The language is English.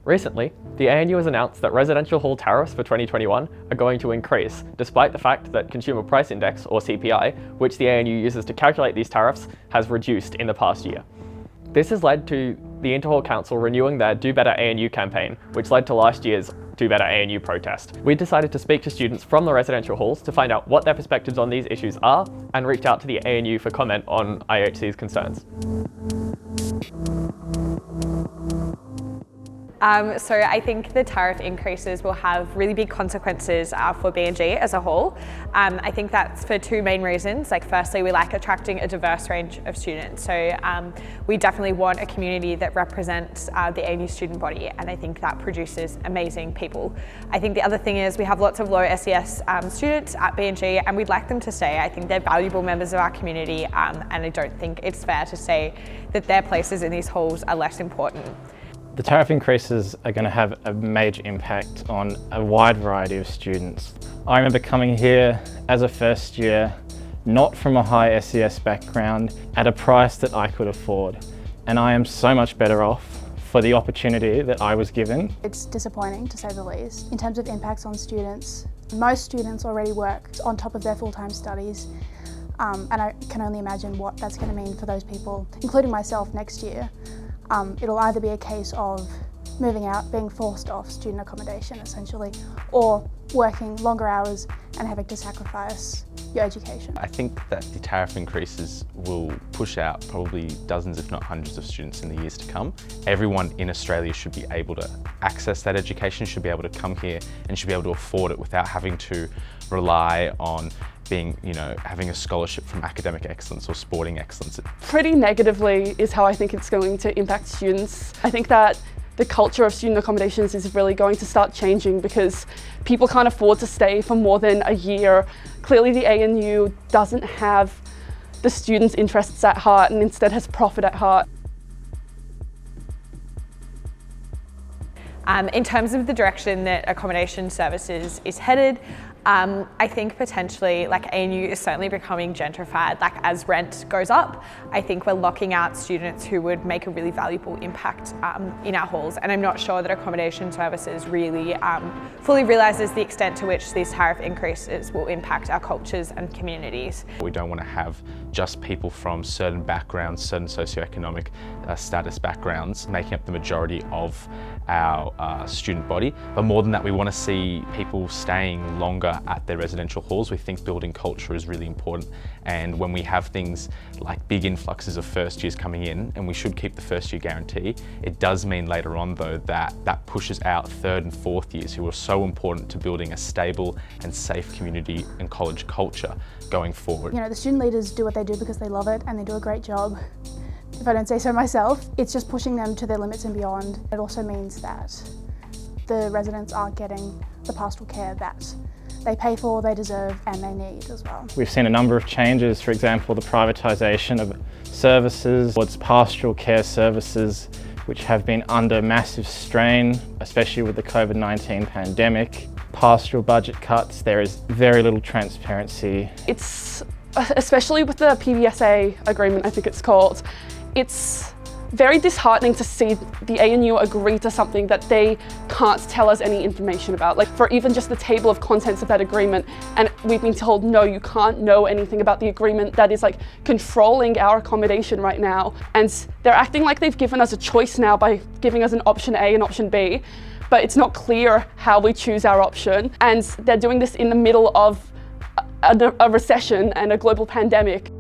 Recently, the ANU has announced that residential hall tariffs for 2021 are going to increase, despite the fact that Consumer Price Index, or CPI, which the ANU uses to calculate these tariffs, has reduced in the past year. This has led to the INTERHALL Council renewing their Do Better ANU campaign, which led to last year's Do Better ANU protest. We decided to speak to students from the residential halls to find out what their perspectives on these issues are, and reach out to the ANU for comment on IHC's concerns. So I think the tariff increases will have really big consequences for B&G as a whole. I think that's for two main reasons. Like, firstly, we like attracting a diverse range of students. So we definitely want a community that represents the ANU student body, and I think that produces amazing people. I think the other thing is we have lots of low SES students at B&G, and we'd like them to stay. I think they're valuable members of our community, and I don't think it's fair to say that their places in these halls are less important. The tariff increases are going to have a major impact on a wide variety of students. I remember coming here as a first year, not from a high SES background, at a price that I could afford. And I am so much better off for the opportunity that I was given. It's disappointing, to say the least. In terms of impacts on students, most students already work on top of their full-time studies. And I can only imagine what that's going to mean for those people, including myself next year. It'll either be a case of moving out, being forced off student accommodation essentially, or working longer hours and having to sacrifice your education. I think that the tariff increases will push out probably dozens if not hundreds of students in the years to come. Everyone in Australia should be able to access that education, should be able to come here and should be able to afford it without having to rely on having a scholarship from academic excellence or sporting excellence. Pretty negatively is how I think it's going to impact students. I think that the culture of student accommodations is really going to start changing because people can't afford to stay for more than a year. Clearly the ANU doesn't have the students' interests at heart and instead has profit at heart. In terms of the direction that accommodation services is headed, I think potentially ANU is certainly becoming gentrified. As rent goes up, I think we're locking out students who would make a really valuable impact in our halls, and I'm not sure that accommodation services really fully realises the extent to which these tariff increases will impact our cultures and communities. We don't want to have just people from certain backgrounds, certain socioeconomic status backgrounds making up the majority of our student body, but more than that, we want to see people staying longer at their residential halls. We think building culture is really important, and when we have things like big influxes of first years coming in, and we should keep the first year guarantee, it does mean later on though that pushes out third and fourth years who are so important to building a stable and safe community and college culture going forward. The student leaders do what they do because they love it and they do a great job. If I don't say so myself, it's just pushing them to their limits and beyond. It also means that the residents aren't getting the pastoral care that they pay for, they deserve, and they need as well. We've seen a number of changes, for example, the privatisation of services towards pastoral care services, which have been under massive strain, especially with the COVID-19 pandemic. Pastoral budget cuts, there is very little transparency. It's, especially with the PBSA agreement, I think it's called, it's very disheartening to see the ANU agree to something that they can't tell us any information about. For even just the table of contents of that agreement, and we've been told, no, you can't know anything about the agreement that is controlling our accommodation right now. And they're acting like they've given us a choice now by giving us an option A and option B, but it's not clear how we choose our option. And they're doing this in the middle of a recession and a global pandemic.